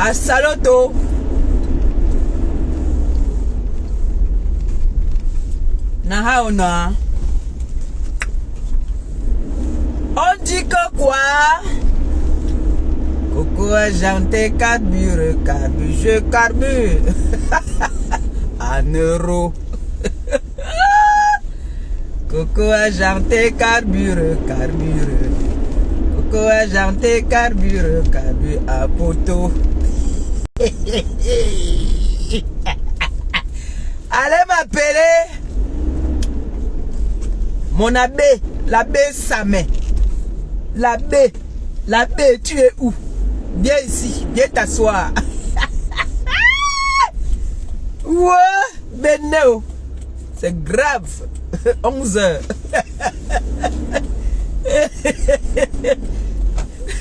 Assaloto. Nahaona. On dit que quoi? Coco argenté, carbure, je carbure. En euros. Coco argenté, carbure. Coco argenté, carbure à poteau. Allez m'appeler mon abbé, l'abbé Samet. L'abbé, tu es où? Viens ici, viens t'asseoir. Ouais, Benno, c'est grave. 11 heures.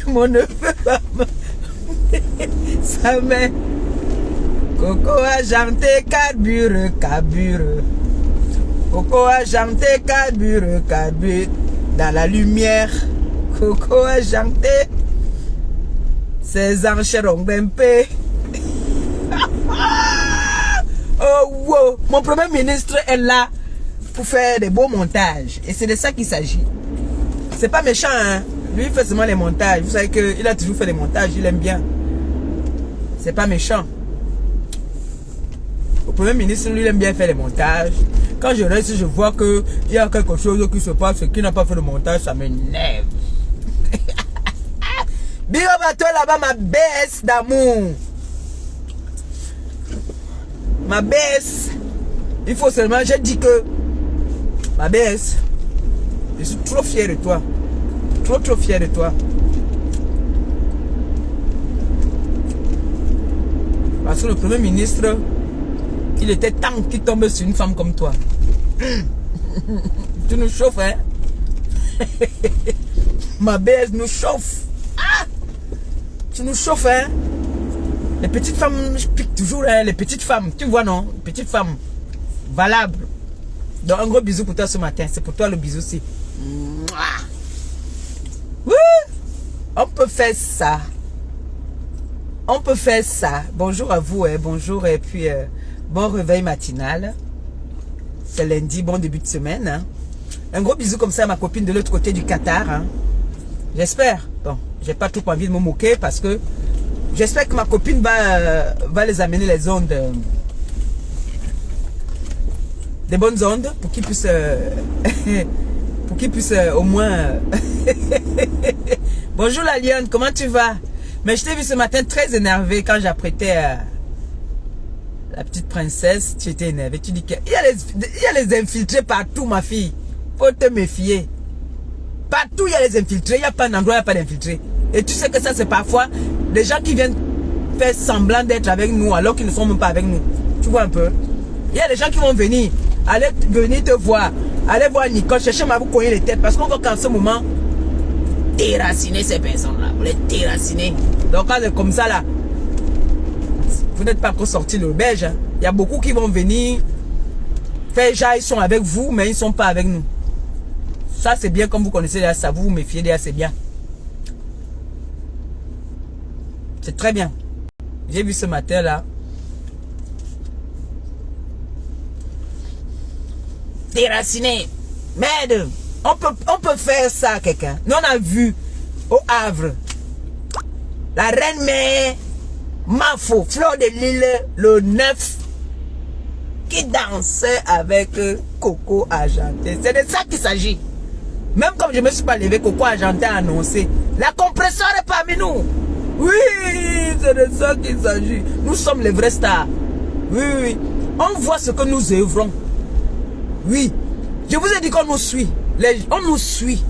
Mon neveu, Samet. Coco argenté, carbure. Coco argenté, carbure dans la lumière. Coco argenté, ses enchères ont grimpé. Oh wow, mon premier ministre est là pour faire des beaux montages. Et c'est de ça qu'il s'agit. C'est pas méchant, hein. Lui, il fait seulement les montages. Vous savez qu'il a toujours fait des montages, il aime bien. C'est pas méchant. Le premier ministre, lui, il aime bien faire les montages. Quand je reste, je vois qu'il y a quelque chose qui se passe, qui n'a pas fait le montage, ça m'énerve. Big up à toi là-bas, ma baisse d'amour. Ma baisse. Il faut seulement, j'ai dit que ma baisse, je suis trop fier de toi. Trop fier de toi. Parce que le premier ministre, il était temps qu'il tombe sur une femme comme toi. Tu nous chauffes, hein? Ma baisse nous chauffe. Ah! Tu nous chauffes, hein? Les petites femmes, je pique toujours, hein? Les petites femmes, tu vois, non? Les petites femmes, valables. Donc, un gros bisou pour toi ce matin. C'est pour toi le bisou aussi. Oui! On peut faire ça. On peut faire ça. Bonjour à vous, hein? Bonjour et puis bon réveil matinal. C'est lundi, bon début de semaine. Hein? Un gros bisou comme ça à ma copine de l'autre côté du Qatar. Hein? J'espère. Bon, j'ai pas trop envie de me moquer parce que j'espère que ma copine va les amener les ondes. Des bonnes ondes pour qu'ils puissent au moins bonjour la lionne, comment tu vas? Mais je t'ai vu ce matin très énervé quand j'apprêtais la petite princesse. Tu étais énervée, tu dis qu'il y a les infiltrés partout, ma fille. Faut te méfier. Partout il y a les infiltrés, il n'y a pas d'endroit, il n'y a pas d'infiltrés. Et tu sais que ça c'est parfois des gens qui viennent faire semblant d'être avec nous alors qu'ils ne sont même pas avec nous. Tu vois un peu? Il y a des gens qui vont venir te voir. Allez voir Nicole, cherchez à vous cogner les têtes. Parce qu'on va qu'en ce moment déraciner ces personnes-là. Vous les déraciner. Donc quand c'est comme ça là, vous n'êtes pas encore sorti le belge. Hein. Il y a beaucoup qui vont venir faire genre ils sont avec vous, mais ils ne sont pas avec nous. Ça c'est bien comme vous connaissez déjà ça. Vous vous méfiez déjà, c'est bien. C'est très bien. J'ai vu ce matin là. Déraciner. Merde. On peut faire ça, quelqu'un. Nous on a vu au Havre la reine mère Mafo, Fleur de Lille, le 9, qui dansait avec Coco Argenté. C'est de ça qu'il s'agit. Même comme je ne me suis pas levé, Coco Argenté a annoncé. La compresseur est parmi nous. Oui, c'est de ça qu'il s'agit. Nous sommes les vrais stars. Oui, oui. On voit ce que nous œuvrons. Oui. Je vous ai dit qu'on nous suit. On nous suit.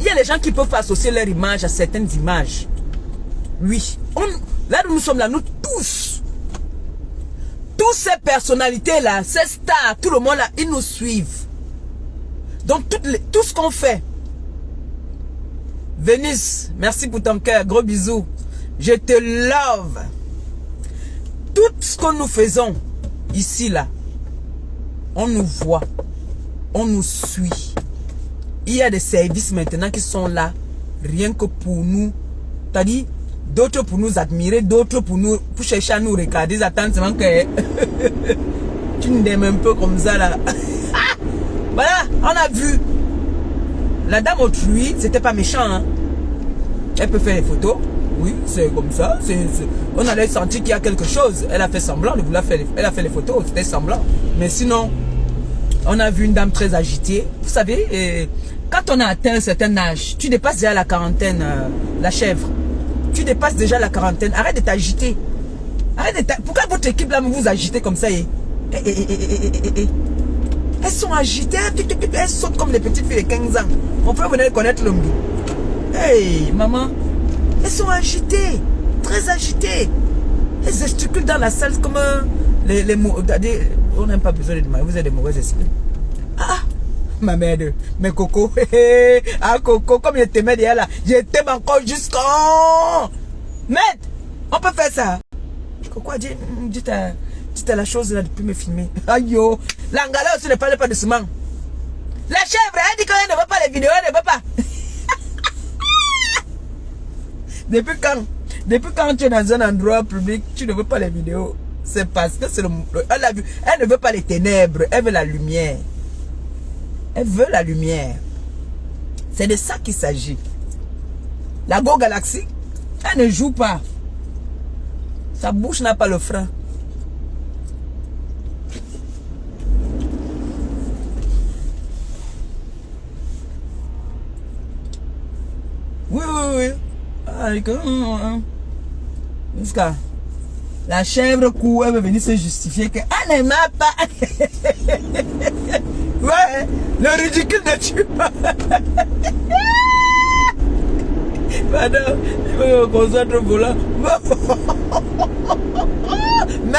Il y a des gens qui peuvent associer leur image à certaines images. Oui. Là où nous sommes là, nous tous. Toutes ces personnalités-là, ces stars, tout le monde là, ils nous suivent. Donc tout ce qu'on fait. Venise, merci pour ton cœur. Gros bisous. Je te love. Tout ce que nous faisons ici, là, on nous voit. On nous suit. Il y a des services maintenant qui sont là, rien que pour nous. C'est-à-dire, d'autres pour nous admirer, d'autres pour chercher à nous regarder. Ils attendent seulement que tu nous aimes un peu comme ça là. Voilà, on a vu. La dame autrui, c'était pas méchant. Hein? Elle peut faire les photos. Oui, c'est comme ça. On allait sentir qu'il y a quelque chose. Elle a fait semblant de vouloir faire elle a fait les photos. C'était semblant. Mais sinon, on a vu une dame très agitée. Vous savez, quand on a atteint un certain âge, tu dépasses déjà la quarantaine, la chèvre. Tu dépasses déjà la quarantaine. Arrête de t'agiter. Pourquoi votre équipe là vous agitez comme ça? Elles sont agitées. Elles sautent comme les petites filles de 15 ans. On peut venir connaître l'homme. Hey, maman. Elles sont agitées. Très agitées. Elles gesticulent dans la salle comme les mots. On n'a pas besoin de demander. Vous avez des mauvais esprits. Ah, ma mère, mais Coco. Ah, Coco, comme je t'aimais derrière là. Je t'aime encore jusqu'à. Maître, on peut faire ça. Coco, dis la chose là depuis me filmer. Aïe yo. L'Angala aussi ne parle pas de doucement. La chèvre, elle dit qu'elle ne veut pas les vidéos, elle ne veut pas. Depuis quand tu es dans un endroit public, tu ne veux pas les vidéos. C'est parce que c'est elle ne veut pas les ténèbres, elle veut la lumière. Elle veut la lumière. C'est de ça qu'il s'agit. La Go Galaxy, elle ne joue pas. Sa bouche n'a pas le frein. Oui. Jusqu'à la chèvre court, elle veut venir se justifier qu'elle ne m'a pas. Ouais, le ridicule ne tue pas. Madame, il veut me concentrer au volant. Mais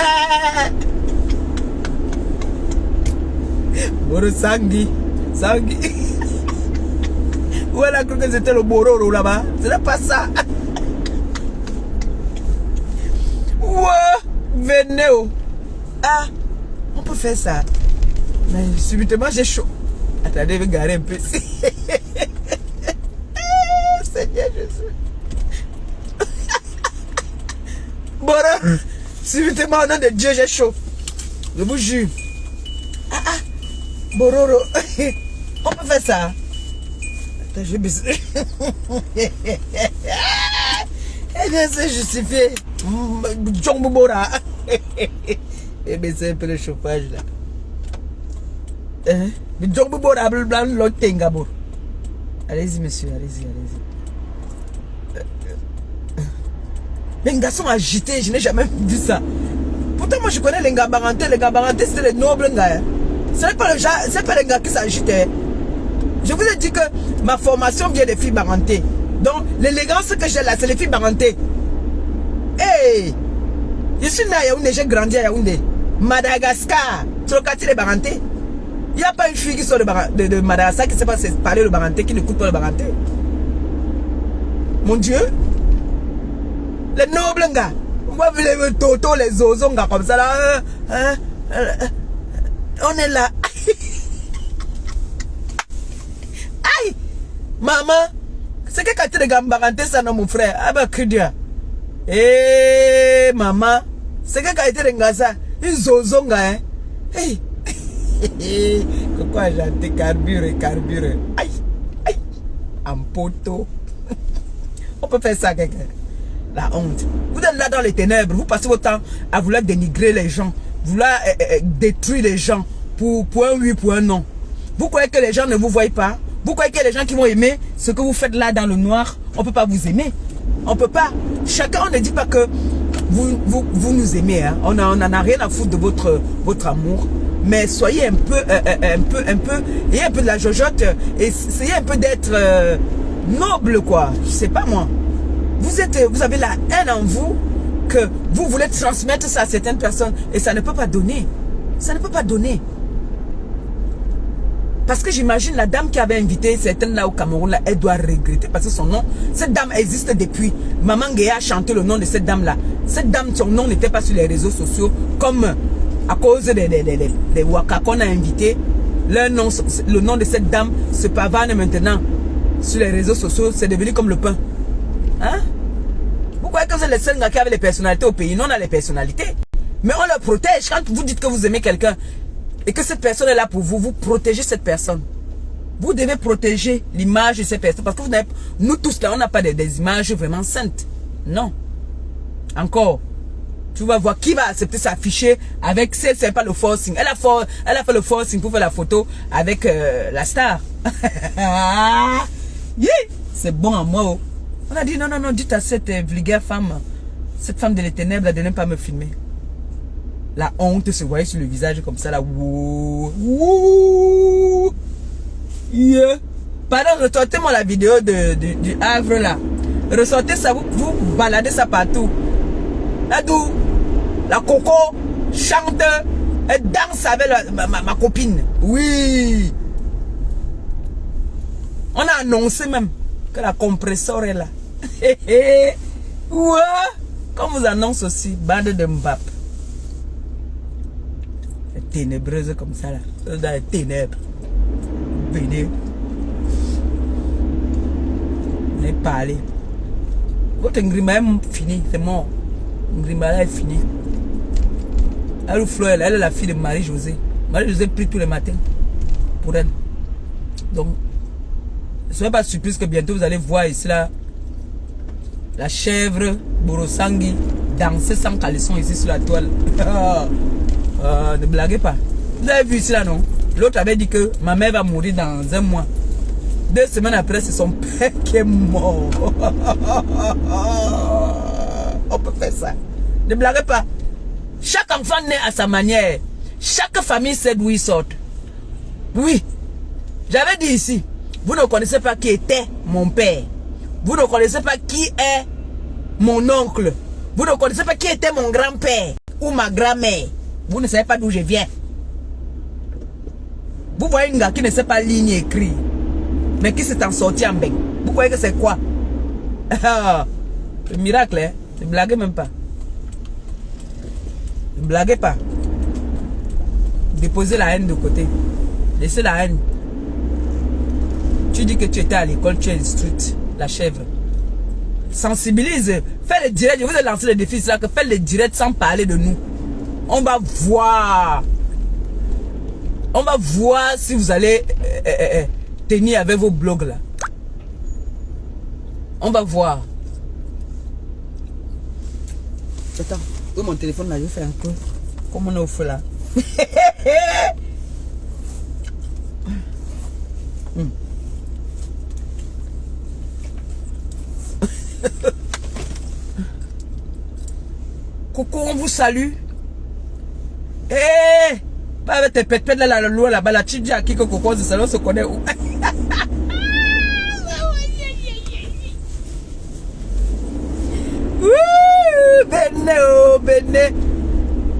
Boro Sangui. Où elle a cru que c'était le Bororo là-bas. Ce n'est pas ça. Ouais, venez. Ah, on peut faire ça. Mais subitement j'ai chaud. Attendez, je vais garer un peu. Seigneur Jésus. Boro, subitement au nom de Dieu j'ai chaud. Je vous jure. Ah, Bororo. On peut faire ça. Attends, je vais baisser. Elle vient se justifier. Djombo Bora. Et baisser un peu le chauffage là. Djombo Bora, blanc, l'autre tengabor. Allez-y, monsieur, allez-y. Les garçons agités, je n'ai jamais vu ça. Pourtant, moi je connais les gars barantés. Les gars barantés, c'était les nobles gars. Ce n'est pas les gars qui s'agitaient. Je vous ai dit que ma formation vient des filles barantées. Donc, l'élégance que j'ai là, c'est les filles barantées. Hey! Je suis né à Yaoundé, j'ai grandi à Yaoundé. Madagascar, Trocati les barantés. Il n'y a pas une fille qui sort de Madagascar qui ne sait pas parler le baranté, qui n'écoute pas le baranté. Mon Dieu! Les nobles gars. Moi, vous les toto, les ozons gars comme ça là. On est là. Aïe! Maman! C'est que quand tu regardes baranté, ça non mon frère. Ah bah que Dieu. Eh maman! C'est que quand tu regardes ça, ils ozons gars. Hein? Hey! Pourquoi j'ai carbure. Aïe! En poteau. On peut faire ça quelqu'un. La honte. Vous êtes là dans les ténèbres, vous passez votre temps à vouloir dénigrer les gens, vouloir détruire les gens pour un oui, pour un non. Vous croyez que les gens ne vous voient pas? Vous croyez que les gens qui vont aimer ce que vous faites là dans le noir, on ne peut pas vous aimer? On ne peut pas. Chacun, on ne dit pas que vous nous aimez. Hein. On n'en a rien à foutre de votre amour. Mais soyez un peu, ayez un peu de la jojote, et essayez un peu d'être noble, quoi. Je sais pas moi. Vous avez la haine en vous que vous voulez transmettre ça à certaines personnes et ça ne peut pas donner. Ça ne peut pas donner. Parce que j'imagine la dame qui avait invité certaines là au Cameroun, là, elle doit regretter parce que son nom, cette dame existe depuis. Maman Guéa a chanté le nom de cette dame là. Cette dame, son nom n'était pas sur les réseaux sociaux comme à cause des Waka qu'on a invité. Le nom de cette dame se pavane maintenant sur les réseaux sociaux. C'est devenu comme le pain. Hein? Vous croyez que vous êtes les seuls gars qui avaient les personnalités au pays. Nous, on a les personnalités. Mais on leur protège. Quand vous dites que vous aimez quelqu'un et que cette personne est là pour vous, vous protégez cette personne. Vous devez protéger l'image de cette personne. Parce que nous tous là, on n'a pas des images vraiment saintes. Non. Encore. Tu vas voir qui va accepter s'afficher avec, si elle ne fait pas le forcing. Elle a fait le forcing pour faire la photo avec la star. Yeah. C'est bon à moi. Oh. On a dit non, dites à cette vulgaire femme, cette femme de les ténèbres de ne pas me filmer. La honte se voyait sur le visage comme ça là. Wouh. Yeah. Pardon, ressortez-moi la vidéo du Havre là. Ressortez ça, vous baladez ça partout. Là d'où la Coco chante, elle danse avec ma copine. Oui. On a annoncé même que la compresseur est là. Ouais. Comme vous annonce aussi, bande de Mbappé. Ténébreuse comme ça là. Dans les ténèbres. Venez. Vous allez parler. Votre Ngrima est fini, c'est mort. Ngrima est fini. Elle est la fille de Marie-Josée. Marie-Josée prie tous les matins pour elle. Donc, ne soyez pas surprise que bientôt vous allez voir ici là la chèvre Borosangui danser sans caleçon ici sur la toile. Ne blaguez pas. Vous avez vu ici là, non? L'autre avait dit que ma mère va mourir dans un mois. 2 semaines après, c'est son père qui est mort. On peut faire ça. Ne blaguez pas. Chaque enfant naît à sa manière. Chaque famille sait d'où il sort. Oui. J'avais dit ici, vous ne connaissez pas qui était mon père. Vous ne connaissez pas qui est mon oncle. Vous ne connaissez pas qui était mon grand-père ou ma grand-mère. Vous ne savez pas d'où je viens. Vous voyez un gars qui ne sait pas lire ni écrire, mais qui s'est en sorti en bain. Vous croyez que c'est quoi? Le miracle, hein? Ne blaguez même pas. Ne blaguez pas. Déposez la haine de côté. Laissez la haine. Tu dis que tu étais à l'école, tu es instruite, la chèvre. Sensibilise. Fais le direct. Je vous ai lancé le défi là, que faites le direct sans parler de nous. On va voir. On va voir si vous allez tenir avec vos blogs là. On va voir. Attends, où mon téléphone là, je fais un peu. Comme on est au feu là. Coucou, on vous salue. Eh, pas avec tes pètes là, la loi là-bas, la tu dis à qui que Coco de salon se connaît où? Benné, oh, Benné.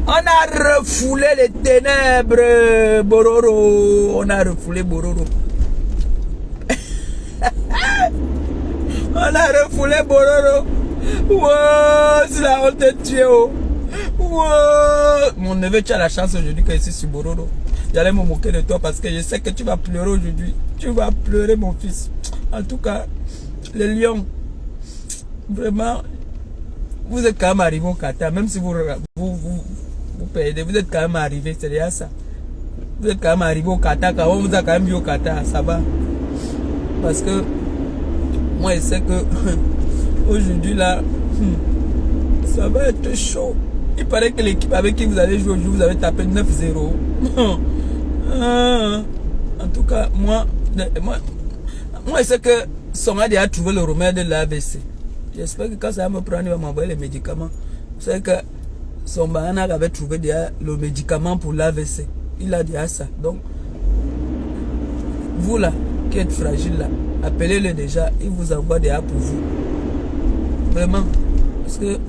On a refoulé les ténèbres, Bororo. On a refoulé Bororo. On a refoulé Bororo. Wow, c'est la honte de tuer. Wow. Mon neveu, tu as la chance aujourd'hui que je suis sur Bororo. J'allais me moquer de toi parce que je sais que tu vas pleurer aujourd'hui. Tu vas pleurer, mon fils. En tout cas, les lions, vraiment, vous êtes quand même arrivé au Qatar. Même si vous perdez, vous êtes quand même arrivé. C'est déjà ça. Vous êtes quand même arrivé au Qatar. Quand on vous a quand même vu au Qatar, ça va. Parce que moi, je sais que aujourd'hui, là, ça va être chaud. Il paraît que l'équipe avec qui vous allez jouer aujourd'hui, vous avez tapé 9-0. En tout cas, moi, je sais que Songa a trouvé le remède de l'AVC. J'espère que quand ça va me prendre, il va m'envoyer les médicaments. Vous savez que son Bahana avait trouvé déjà le médicament pour l'AVC. Il a déjà ça. Donc, vous là, qui êtes fragile là, appelez-le déjà. Il vous envoie déjà pour vous. Vraiment. Parce que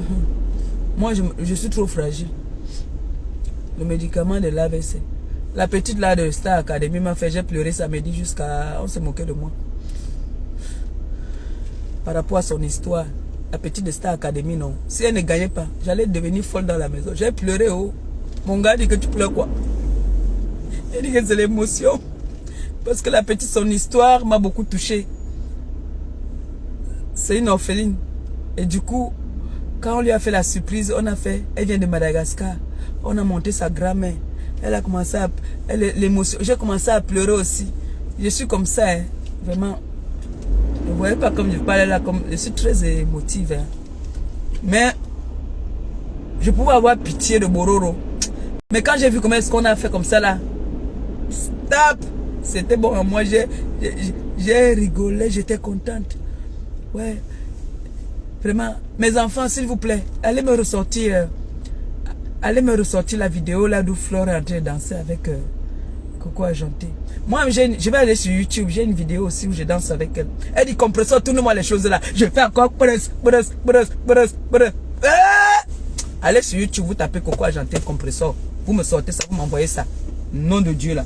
moi, je suis trop fragile. Le médicament de l'AVC. La petite là de Star Academy m'a fait, j'ai pleuré samedi jusqu'à... On s'est moqué de moi. Par rapport à son histoire. La petite de Star Academy, non. Si elle ne gagnait pas, j'allais devenir folle dans la maison. J'ai pleuré, oh. Mon gars dit que tu pleures quoi? Il dit que c'est l'émotion. Parce que la petite, son histoire m'a beaucoup touché. C'est une orpheline. Et du coup, Quand on lui a fait la surprise, on a fait, elle vient de Madagascar. On a monté sa grand-mère. Elle a commencé à, l'émotion, j'ai commencé à pleurer aussi. Je suis comme ça, hein, vraiment. Ne voyez pas comme je parle là, comme je suis très émotive. Hein. Mais je pouvais avoir pitié de Bororo. Mais quand j'ai vu comment est-ce qu'on a fait comme ça là, stop, c'était bon. Moi j'ai rigolé, j'étais contente. Ouais, vraiment. Mes enfants, s'il vous plaît, allez me ressortir la vidéo là d'où Flore est en train de danser avec Coco Argenté. Moi, je vais aller sur YouTube, j'ai une vidéo aussi où je danse avec elle. Elle dit compresseur, tourne-moi les choses là. Je fais encore allez sur YouTube, vous tapez Coco Argenté compresseur. Vous me sortez ça, vous m'envoyez ça. Nom de Dieu là.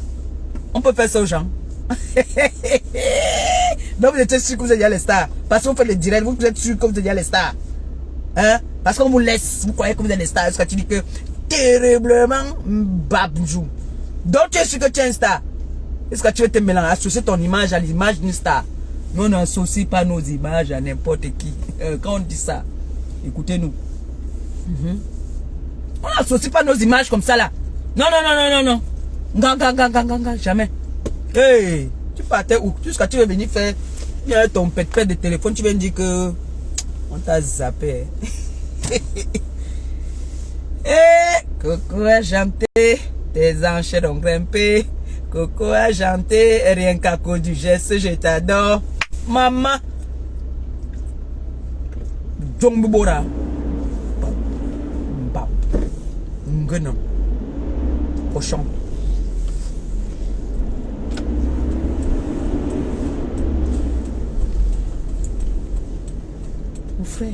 On peut faire ça aux gens. Donc vous êtes sûr que vous êtes déjà les stars. Parce qu'on fait le direct, vous êtes sûr que vous êtes déjà les stars. Hein? Parce qu'on vous laisse, vous croyez que vous êtes les stars. Est-ce que tu dis que terriblement babjou. Donc tu es sûr que tu es un star. Est-ce que tu veux te mélanger, associer ton image à l'image d'une star? Nous on n'associe pas nos images à n'importe qui. Quand on dit ça, écoutez-nous. On n'associe pas nos images comme ça là. Non, non, non, non, non, non. Jamais. Hey, tu partais où? Jusqu'à tu veux venir faire ton pet de téléphone, tu viens dire que on t'a zappé. Eh, Coco Argenté, tes enchères ont grimpé. Coco Argenté, rien qu'à cause du geste, je t'adore. Maman. Djongbora. Nguenom. Cochon. Mon frère,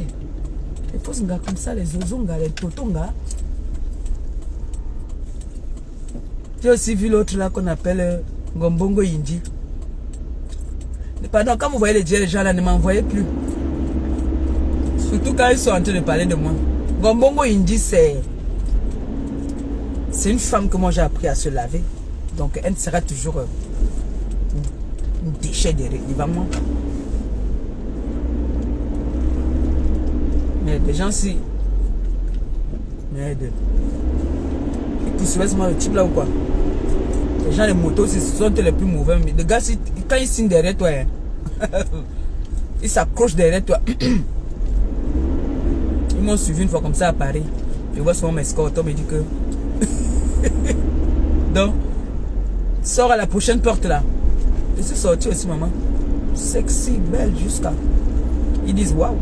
les fausses gars comme ça, les ozongas, les totongas. J'ai aussi vu l'autre là qu'on appelle Ngombongo Indi. Pardon, quand vous voyez les gens là, ne m'envoyez plus. Surtout quand ils sont en train de parler de moi. Ngombongo Indi, c'est une femme que moi j'ai appris à se laver. Donc elle sera toujours un déchet devant moi. Mais des gens si. Merde. Ils poussent moi le type là ou quoi? Les gens, les motos, ce sont les plus mauvais. Mais les gars, quand ils signent derrière toi, hein, ils s'accrochent derrière toi. Ils m'ont suivi une fois comme ça à Paris. Je vois souvent mes scores, on me dit que. Donc, sors à la prochaine porte là. Je suis sorti aussi, maman. Sexy, belle, jusqu'à. Ils disent waouh.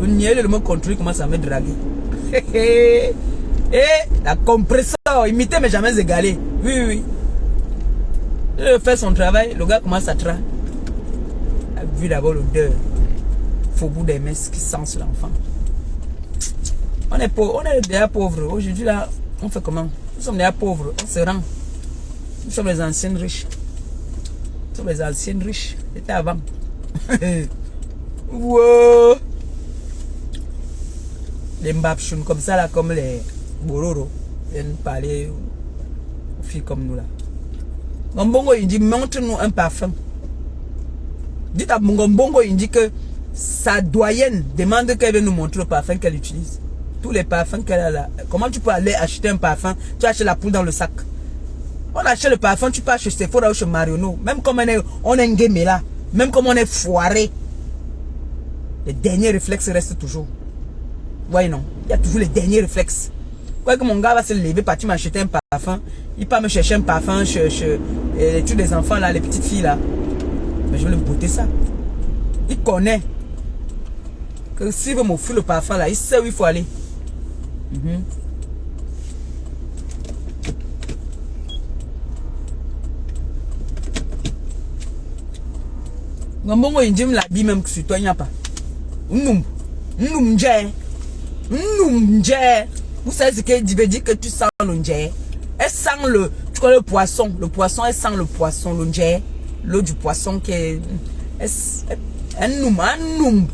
Le niel et le mot contrôle commence à me draguer. Et la compresseur, imiter mais jamais égalé. Oui, oui, oui. Il fait son travail, le gars commence à tra. A vu d'abord l'odeur. Faut bout des messes qui sent sur l'enfant. On est pauvre, on est déjà pauvres. Aujourd'hui là, on fait comment? Nous sommes déjà pauvres, on se rend. Nous sommes les anciennes riches. Nous sommes les anciennes riches. C'était avant. Wow. Les mbapchounes comme ça là, comme les bororo, viennent parler aux filles comme nous là. Ngombongo il dit montre-nous un parfum. Dites à Ngombongo il dit que sa doyenne demande qu'elle vienne nous montrer le parfum qu'elle utilise. Tous les parfums qu'elle a là. Comment tu peux aller acheter un parfum? Tu achètes la poule dans le sac. On achète le parfum, tu peux acheter Sephora ou chez Marionneau. Même comme on est engagé là, même comme on est foiré, les derniers réflexes restent toujours. Ouais non, il y a toujours les derniers réflexes. Quoi que mon gars va se lever, partir m'acheter un parfum, il part me chercher un parfum chez tous les enfants là, les petites filles là. Mais je vais lui botter ça. Il connaît que s'il veut m'offrir le parfum là, il sait où il faut aller. Ngombongo il me l'habille même que sur toi il n'y a pas. Vous savez ce qu'elle veut dire que tu sens le ndjé. Elle sent tu connais le poisson. Le poisson, elle sent le poisson, le ndjé. L'eau du poisson qui est. Un noum.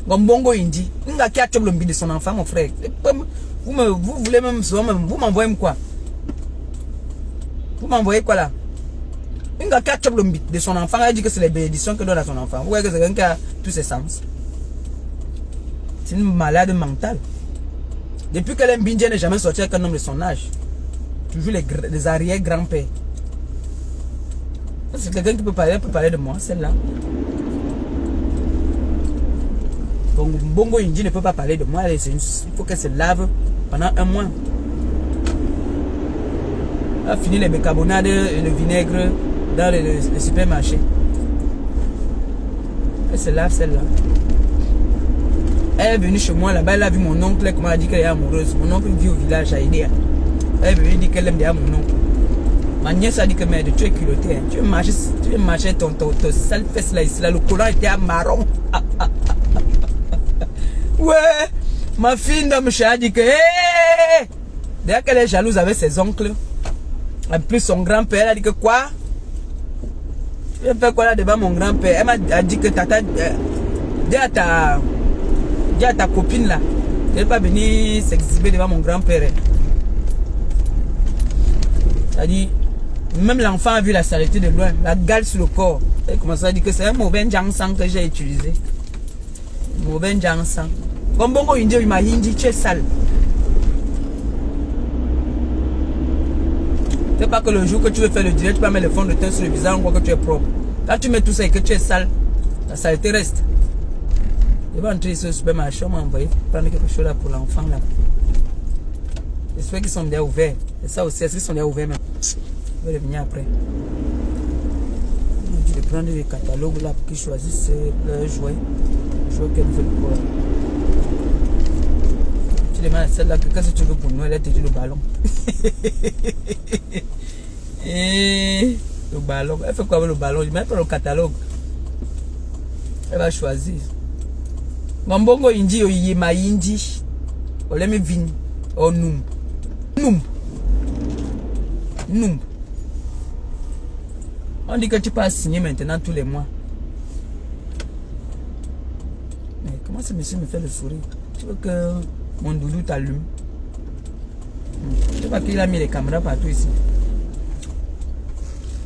Ngombongo indi. Nga qui a tué le mbi de son enfant, mon frère. Vous voulez même, vous m'envoyez quoi? Vous m'envoyez quoi là? Nga qui a tué le mbi de son enfant, elle dit que c'est les bénédictions que donne à son enfant. Vous voyez que c'est quelqu'un qui a tous ses sens. C'est une malade mentale. Depuis qu'elle est Mbindia, elle n'est jamais sortie avec un homme de son âge. Toujours les arrière-grands-pères. C'est quelqu'un qui peut parler de moi, celle-là. Bongo Indi ne peut pas parler de moi. Il faut qu'elle se lave pendant un mois. Elle a fini les bicarbonades et le vinaigre dans le supermarché. Elle se lave celle-là. Elle est venue chez moi là-bas. Elle a vu mon oncle. Comment elle a dit qu'elle est amoureuse. Mon oncle vit au village à Idéa. Elle est venue dire qu'elle aime bien mon oncle. Ma nièce a dit que merde, tu es culotté. Hein. Tu veux marcher ton sale fesse là ici. Là, le collant était à marron. Ouais, ma fille d'homme a dit que d'ailleurs qu'elle est jalouse avec ses oncles. En plus son grand-père, elle a dit que quoi? Tu viens faire quoi là devant mon grand-père? Elle m'a dit que tata, dis à ta copine là, elle n'est pas venir s'exhiber devant mon grand-père. Elle a dit, même l'enfant a vu la saleté de loin, la gale sur le corps. Elle commence à dire que c'est un mauvais jansang que j'ai utilisé. Mauvais jansang. Comme Bongo Indi, il m'a dit, tu es sale. C'est pas que le jour que tu veux faire le direct, tu peux mettre le fond de teint sur le visage, on voit que tu es propre. Quand tu mets tout ça et que tu es sale, la saleté reste. Je vais entrer ici au supermarché, on m'a envoyé prendre quelque chose là pour l'enfant là. J'espère qu'ils sont déjà ouverts. Et ça aussi, est-ce qu'ils sont déjà ouverts même? Je vais revenir après. Je vais prendre les catalogues là pour qu'ils choisissent leurs jouets. Les jouets qu'elles veulent quoi. Tu demandes à celle-là que qu'est-ce que tu veux pour Noël, elle te dit le ballon. Et le ballon. Elle fait quoi avec le ballon? Je mets pas le catalogue. Elle va choisir. Bongo Indi, Oyema Indi. Oleme Vin. Oh Noum. Noum. Noum. On dit que tu peux signer maintenant tous les mois. Mais comment ce monsieur me fait le sourire? Tu veux que mon doudou t'allume? Je sais pas qu'il a mis les caméras partout ici.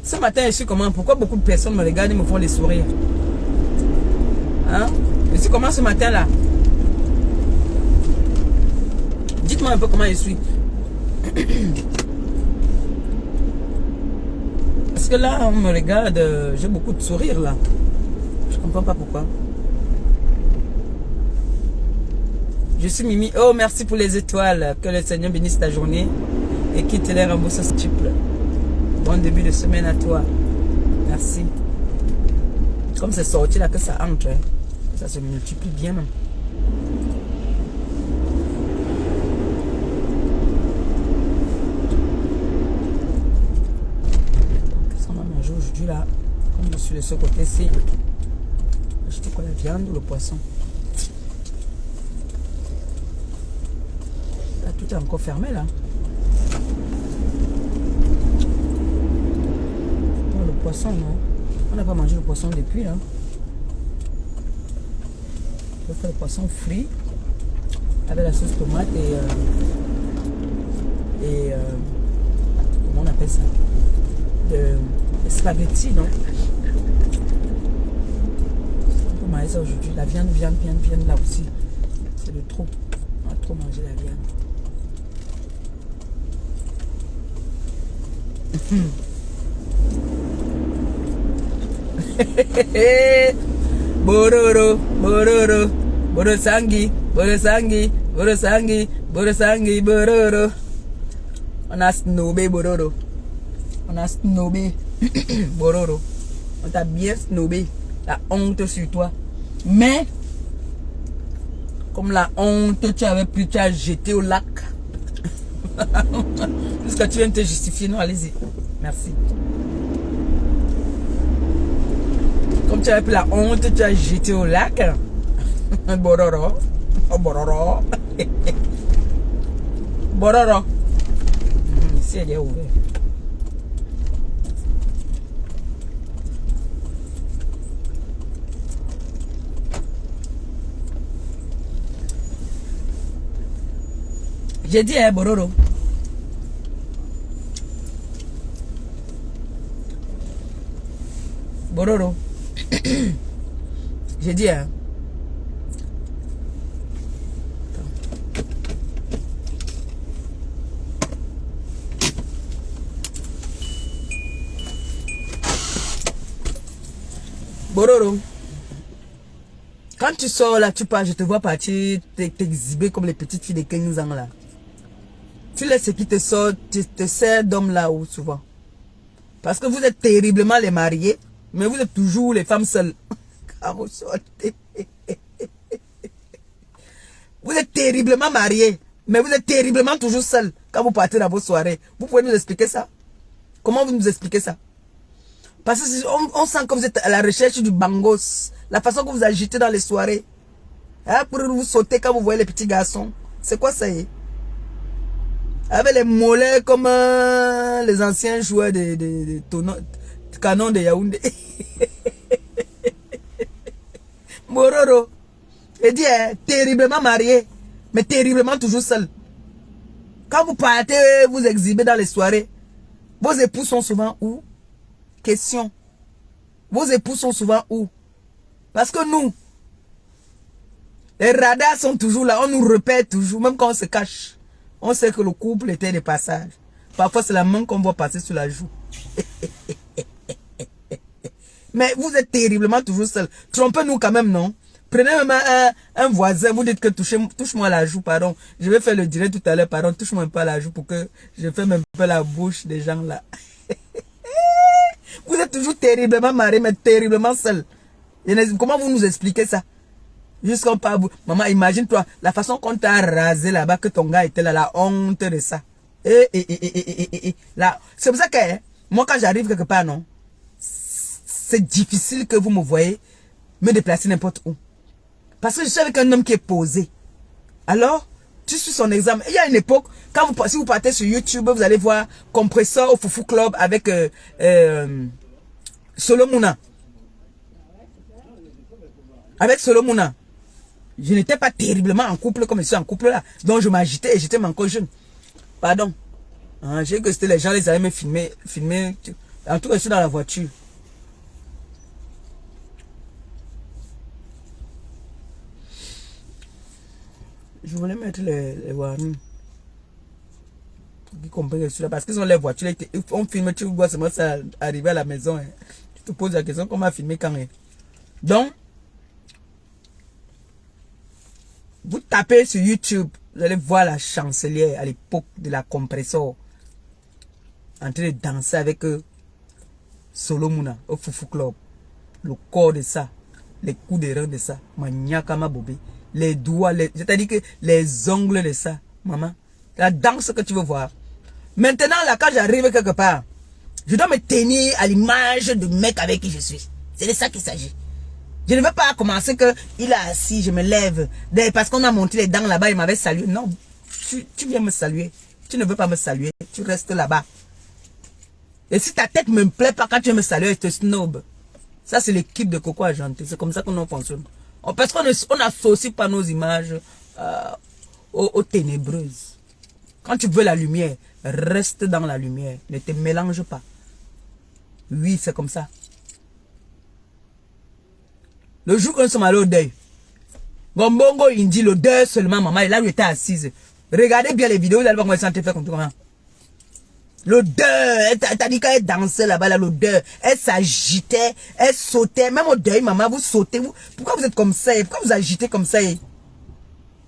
Ce matin, je suis comment? Pourquoi beaucoup de personnes me regardent et me font les sourires? Hein? Je suis comment ce matin là? Dites-moi un peu comment je suis. Parce que là, on me regarde, j'ai beaucoup de sourires là. Je comprends pas pourquoi. Je suis Mimi. Oh, merci pour les étoiles. Que le Seigneur bénisse ta journée et qu'il te les rembourse triple. Bon début de semaine à toi. Merci. Comme c'est sorti là que ça entre. Hein. Ça se multiplie bien même. Qu'est-ce qu'on va manger aujourd'hui là? Comme je suis de ce côté-ci. Acheter quoi, la viande ou le poisson? Là, tout est encore fermé là. Non, le poisson, non. On n'a pas mangé le poisson depuis là. Je vais faire le poisson frit avec la sauce tomate et comment on appelle ça? Le spaghetti, non? On peut manger ça aujourd'hui. La viande là aussi. C'est de trop. On va trop manger la viande. Bororo, bororo, borosangi, borosangi, borosangi, borosangi, bororo. On a snobé bororo. On a snobé bororo. On t'a bien snobé. La honte sur toi. Mais, comme la honte, tu avais pris, tu as jeté au lac. Jusqu'à tu viens de te justifier. Non, allez-y. Merci. Comme tu avais pris la honte, tu as jeté au lac. Bororo. Oh, bororo. Bororo. Ici, elle est ouverte. J'ai dit, hein, bororo. Bororo. J'ai dit, hein. Bororo. Quand tu sors là, tu pars, je te vois partir t'exhiber comme les petites filles de 15 ans là. Tu laisses ce qui te sort, tu te sers d'hommes là où souvent. Parce que vous êtes terriblement les mariés, mais vous êtes toujours les femmes seules. Quand vous sortez. Vous êtes terriblement mariés, mais vous êtes terriblement toujours seuls quand vous partez dans vos soirées. Vous pouvez nous expliquer ça? Comment vous nous expliquez ça? Parce que on sent que vous êtes à la recherche du bangos. La façon que vous agitez dans les soirées. Hein, pour vous sauter quand vous voyez les petits garçons. C'est quoi ça y est? Avec les mollets comme les anciens joueurs de canons de Yaoundé. Mororo. Je dis, terriblement marié, mais terriblement toujours seul. Quand vous partez, vous exhibez dans les soirées, vos époux sont souvent où? Question. Vos époux sont souvent où? Parce que nous, les radars sont toujours là, on nous repère toujours, même quand on se cache. On sait que le couple était de passage. Parfois, c'est la main qu'on voit passer sur la joue. Mais vous êtes terriblement toujours seul. Trompez-nous quand même, non? Prenez même un voisin, vous dites que touche-moi la joue, pardon. Je vais faire le direct tout à l'heure, pardon, touche-moi un peu la joue pour que je fasse un peu la bouche des gens là. Vous êtes toujours terriblement marié, mais terriblement seul. Comment vous nous expliquez ça? Jusqu'en pas vous. Maman, imagine-toi, la façon qu'on t'a rasé là-bas, que ton gars était là, la honte de ça. Là, c'est pour ça que, moi quand j'arrive quelque part, non, c'est difficile que vous me voyez me déplacer n'importe où. Parce que je suis avec un homme qui est posé. Alors, tu suis son exemple. Il y a une époque, si vous partez sur YouTube, vous allez voir Compresseur au Foufou Club avec Solomona. Avec Solomona. Je n'étais pas terriblement en couple comme je suis en couple là. Donc je m'agitais et j'étais encore jeune. Pardon. Hein, j'ai vu que c'était les gens, les allaient me filmer. En tout cas, je suis dans la voiture. Je voulais mettre les warnings. Qui comprennent que parce qu'ils ont les voitures. On filme, tu vois seulement ça arriver à la maison. Hein. Tu te poses la question, comment filmer quand même. Donc, vous tapez sur YouTube, vous allez voir la chancelière à l'époque de la compresseur en train de danser avec Solomona au Foufou Club. Le corps de ça, les coups de rein de ça, maniakama bobé, les doigts, c'est-à-dire que les ongles de ça, maman, la danse que tu veux voir. Maintenant là, quand j'arrive quelque part, je dois me tenir à l'image du mec avec qui je suis. C'est de ça qu'il s'agit. Je ne veux pas commencer que il est assis, je me lève. Parce qu'on a monté les dents là-bas, il m'avait salué. Non, tu viens me saluer. Tu ne veux pas me saluer, tu restes là-bas. Et si ta tête me plaît pas quand tu me saluer, je te snob. Ça, c'est l'équipe de Coco Argenté. C'est comme ça qu'on fonctionne. Parce qu'on n'associe pas nos images aux ténébreuses. Quand tu veux la lumière, reste dans la lumière. Ne te mélange pas. Oui, c'est comme ça. Le jour qu'on sommes allés au deuil, Gombongo, il dit le deuil seulement, maman, et là, il était assise. Regardez bien les vidéos, vous allez voir comment elle s'en fait comme ça. L'odeur, t'as dit qu'elle dansait là-bas, là, l'odeur, elle s'agitait, elle sautait, même au deuil, maman, vous sautez, pourquoi vous êtes comme ça, pourquoi vous agitez comme ça?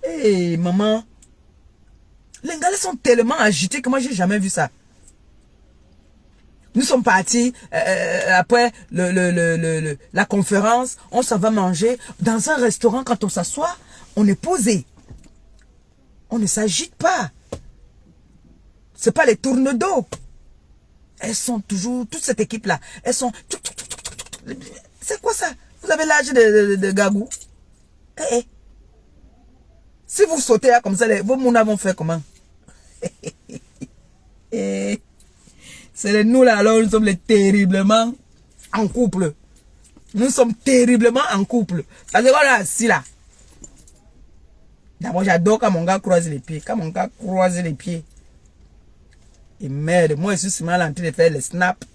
Eh, maman, les gars sont tellement agités que moi, j'ai jamais vu ça. Nous sommes partis, après la conférence, on s'en va manger. Dans un restaurant, quand on s'assoit, on est posé. On ne s'agite pas. C'est pas les tournes d'eau. Elles sont toujours, toute cette équipe-là, elles sont... C'est quoi ça? Vous avez l'âge de Gagou? Si vous sautez là comme ça, vos mounas vont faire comment? C'est nous là, alors nous sommes les terriblement en couple. Nous sommes terriblement en couple. Parce que voilà, assis là. D'abord, j'adore quand mon gars croise les pieds. Quand mon gars croise les pieds. Et merde, moi je suis seulement en train de faire les snaps.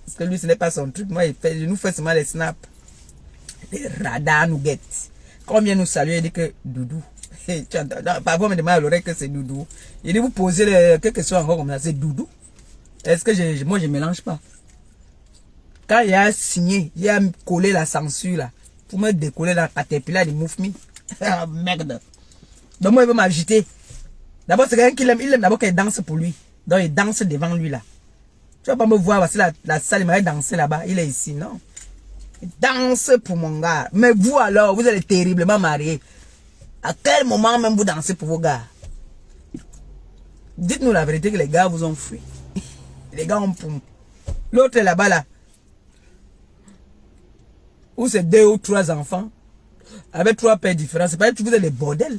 Parce que lui, ce n'est pas son truc. Moi, je nous fais seulement les snaps. Les radars nous guettent. Quand on vient nous saluer, il dit que Doudou. Parfois, on me demande à l'oreille que c'est Doudou. Il dit, vous posez quelques questions encore comme ça, c'est Doudou. Est-ce que moi, je ne mélange pas? Quand il a signé, il a collé la censure là. Pour me décoller la caterpillar, il move me. Ah, merde. Donc moi, il veut m'agiter. D'abord, c'est quelqu'un qui l'aime. Il aime d'abord qu'elle danse pour lui. Donc il danse devant lui là. Tu vas pas me voir, voici la salle, il m'a danser là-bas. Il est ici, non? Il danse pour mon gars. Mais vous alors, vous êtes terriblement mariés. À quel moment même vous dansez pour vos gars? Dites-nous la vérité que les gars vous ont fui. Les gars ont poum. L'autre est là-bas là. Où c'est 2 ou 3 enfants. Avec 3 pères différents. C'est pas que vous êtes les bordels.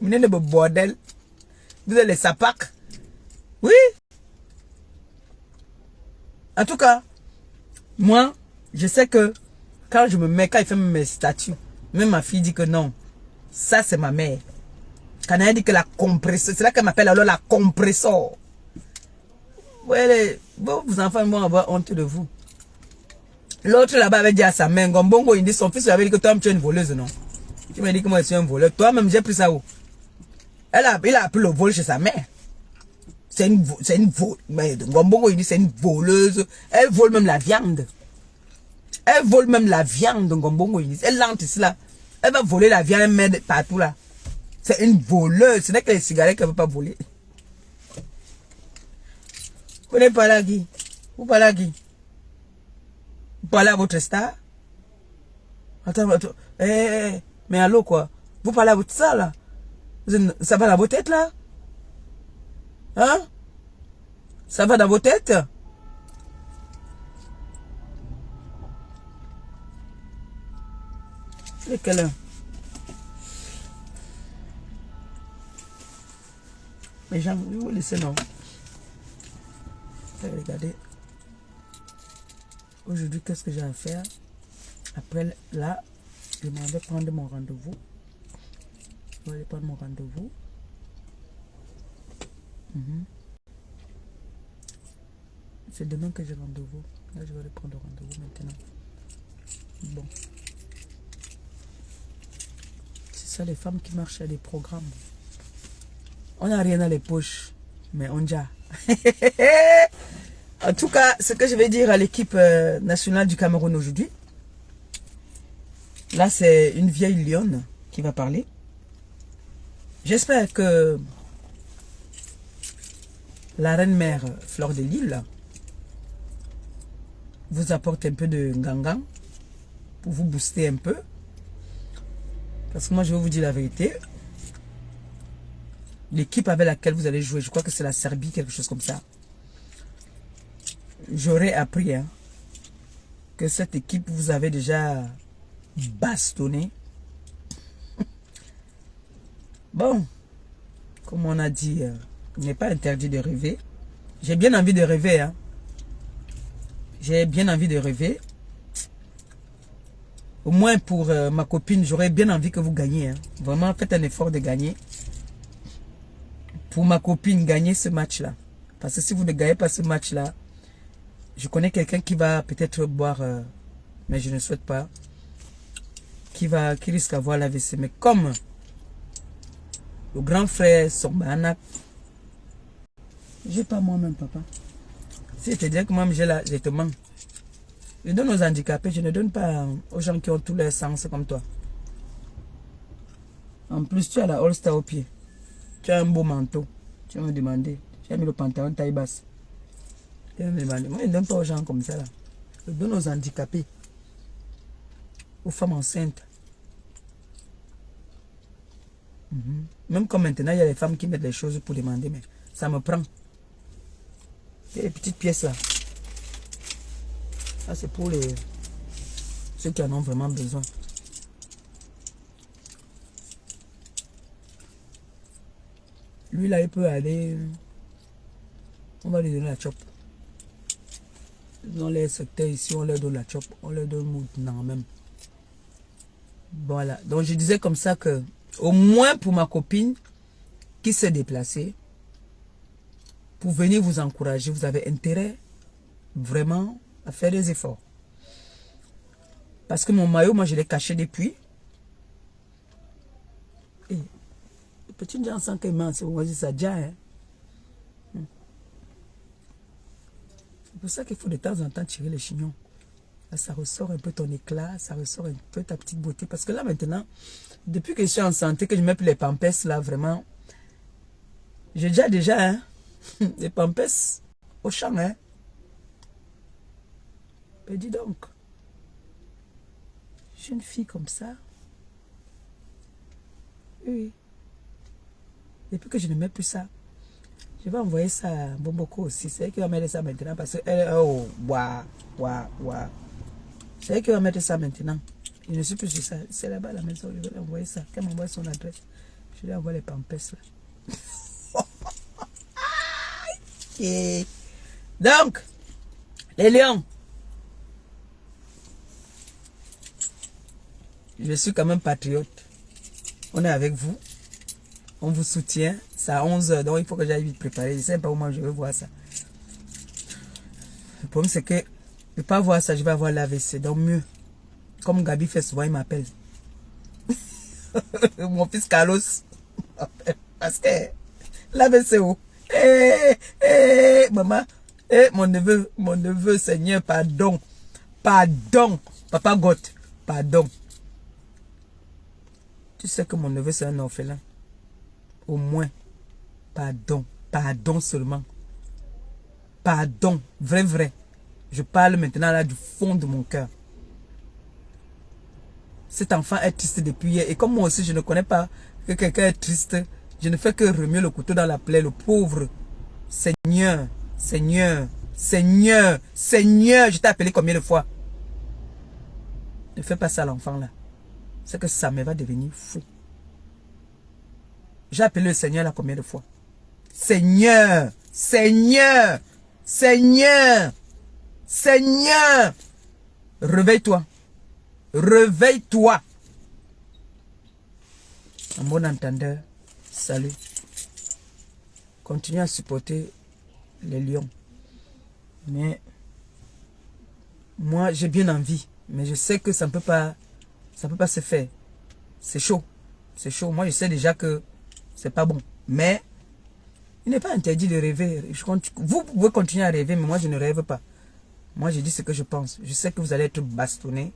Vous n'êtes pas bordel. Vous êtes les sapacs. Oui. En tout cas, moi, je sais que quand je me mets, quand il fait mes statuts, même ma fille dit que non. Ça, c'est ma mère. Quand elle dit que la compresseur, c'est là qu'elle m'appelle alors la compresseur. Ouais, vos enfants vont avoir honte de vous. L'autre là-bas avait dit à sa mère, Gombongo, il dit son fils lui avait dit que toi, tu es une voleuse, non? Tu m'as dit que moi, je suis un voleur. Toi-même, j'ai pris ça où? Il a appris le vol chez sa mère. C'est une voleuse. Mais Gombongo, il dit c'est une voleuse. Elle vole même la viande. Elle vole même la viande, Gombongo, il dit. Elle lente ici là. Elle va voler la viande, elle met partout là. C'est une voleuse. Ce n'est que les cigarettes qu'elle ne veut pas voler. Vous n'êtes pas là, Guy? Vous parlez à qui? Vous parlez à votre star? Attends. Mais allô quoi? Vous parlez à votre star là? Ça va dans vos têtes là? Hein? Ça va dans vos têtes? C'est quelle heure? Mais gens, vous laissez non. Regardez. Aujourd'hui, qu'est-ce que j'ai à faire? Après, là, je m'en vais prendre mon rendez-vous. Je vais aller prendre mon rendez-vous. C'est demain que j'ai rendez-vous. Là, je vais aller prendre rendez-vous maintenant. Bon. C'est ça, les femmes qui marchent à des programmes. On n'a rien dans les poches, mais on a. En tout cas, ce que je vais dire à l'équipe nationale du Cameroun aujourd'hui, là, c'est une vieille lionne qui va parler. J'espère que la reine-mère Fleur de Lille vous apporte un peu de gangan pour vous booster un peu. Parce que moi, je vais vous dire la vérité. L'équipe avec laquelle vous allez jouer, je crois que c'est la Serbie, quelque chose comme ça. J'aurais appris que cette équipe vous avait déjà bastonné. Bon, comme on a dit, il n'est pas interdit de rêver. J'ai bien envie de rêver. Hein. J'ai bien envie de rêver. Au moins pour ma copine, j'aurais bien envie que vous gagnez. Hein. Vraiment, faites un effort de gagner. Pour ma copine, gagnez ce match-là. Parce que si vous ne gagnez pas ce match-là, je connais quelqu'un qui va peut-être boire, mais je ne souhaite pas, qui risque d'avoir l'AVC. Mais comme le grand frère Sombanak, j'ai pas moi-même, papa. Si je te dis que moi, je te mens. Je donne aux handicapés, je ne donne pas aux gens qui ont tous leurs sens comme toi. En plus, tu as la All-Star au pied. Tu as un beau manteau. Tu vas me demander. Tu as mis le pantalon taille basse. Tu vas me demander. Moi, je ne donne pas aux gens comme ça. Là. Je donne aux handicapés. Aux femmes enceintes. Même comme maintenant, il y a les femmes qui mettent les choses pour demander. Mais ça me prend. Et les petites pièces là. Ça, c'est pour ceux qui en ont vraiment besoin. Lui là, il peut aller. On va lui donner la chop. Dans les secteurs ici, on leur donne la chop. On leur donne maintenant même. Voilà. Donc je disais comme ça que, au moins pour ma copine qui s'est déplacée, pour venir vous encourager, vous avez intérêt vraiment à faire des efforts. Parce que mon maillot, moi je l'ai caché depuis. Et le petit gens sans qu'il m'en c'est ça déjà. Hein? pour ça qu'il faut de temps en temps tirer les chignons. Là, ça ressort un peu ton éclat, ça ressort un peu ta petite beauté. Parce que là, maintenant, depuis que je suis en santé, que je mets plus les pampers, là, vraiment, j'ai déjà, hein, les pampers au champ, hein. Mais dis donc, je suis une fille comme ça. Oui. Depuis que je ne mets plus ça, je vais envoyer ça à Bomboko aussi. C'est elle qui va mettre ça maintenant parce qu'elle, oh, waouh, waouh, waouh. C'est elle qui va mettre ça maintenant. Je ne suis plus sur ça. C'est là-bas à la maison. Je vais lui envoyer ça. Qu'elle m'envoie son adresse. Je lui envoie les pampers là. Et donc, les lions. Je suis quand même patriote. On est avec vous. On vous soutient. C'est à 11 h. Donc, il faut que j'aille vite préparer. Je ne sais pas où moi je vais voir ça. Le problème, c'est que je ne vais pas voir ça. Je vais avoir l'AVC. Donc, mieux. Comme Gabi fait souvent, il m'appelle. Mon fils Carlos. Parce que l'AVC où? Maman. Mon neveu, Seigneur, pardon. Pardon. Papa Goth, pardon. Tu sais que mon neveu, c'est un orphelin. Au moins. Pardon. Pardon seulement. Pardon. Vrai, vrai. Je parle maintenant là du fond de mon cœur. Cet enfant est triste depuis hier. Et comme moi aussi, je ne connais pas que quelqu'un est triste, je ne fais que remuer le couteau dans la plaie. Le pauvre. Seigneur. Seigneur. Seigneur. Seigneur. Je t'ai appelé combien de fois? Ne fais pas ça à l'enfant là. C'est que ça me va devenir fou. J'ai appelé le Seigneur là combien de fois? Seigneur. Seigneur. Seigneur. Seigneur. Réveille-toi. Réveille-toi. En bon entendeur, salut. Continue à supporter les lions. Mais moi, j'ai bien envie. Mais je sais que ça ne peut pas se faire. C'est chaud. C'est chaud. Moi, je sais déjà que c'est pas bon. Mais il n'est pas interdit de rêver. Vous pouvez continuer à rêver, mais moi, je ne rêve pas. Moi, je dis ce que je pense. Je sais que vous allez être bastonnés.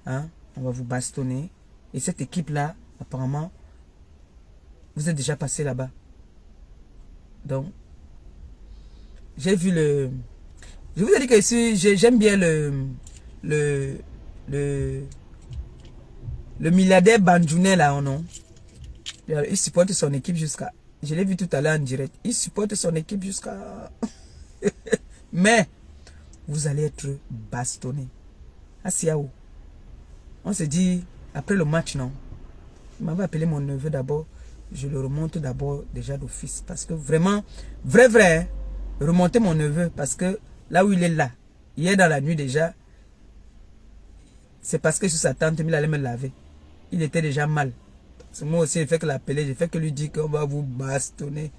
Hein? On va vous bastonner. Et cette équipe-là, apparemment, vous êtes déjà passé là-bas. Donc, j'ai vu le... Je vous ai dit que j'aime bien le milliardaire Banjounet là, non? Il supporte son équipe jusqu'à... Je l'ai vu tout à l'heure en direct. Il supporte son équipe jusqu'à... Mais, vous allez être bastonné. Asiaou. On se dit, après le match, non? Il m'avait appelé mon neveu d'abord. Je le remonte d'abord déjà d'office. Parce que vraiment, vrai, hein, remonter mon neveu. Parce que là où il est là, hier dans la nuit déjà, c'est parce que sur sa tante, il allait me laver. Il était déjà mal. Parce que moi aussi, j'ai fait que l'appeler, j'ai fait que lui dire qu'on va vous bastonner.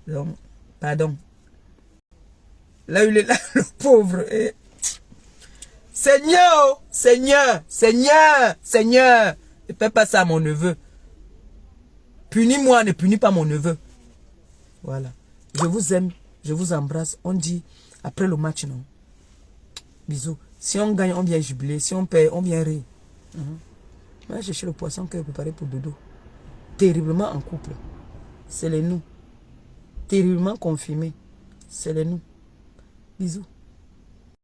Donc, pardon. Là où il est là, le pauvre. Et... Seigneur, Seigneur, Seigneur, Seigneur, ne fais pas ça à mon neveu. Punis-moi, ne punis pas mon neveu. Voilà. Je vous aime, je vous embrasse. On dit après le match, non? Bisous. Si on gagne, on vient jubiler. Si on perd, on vient rire. On va chercher le poisson qui est préparé pour dodo. Terriblement en couple. C'est les nous. Terriblement confirmé. C'est les nous. Bisous.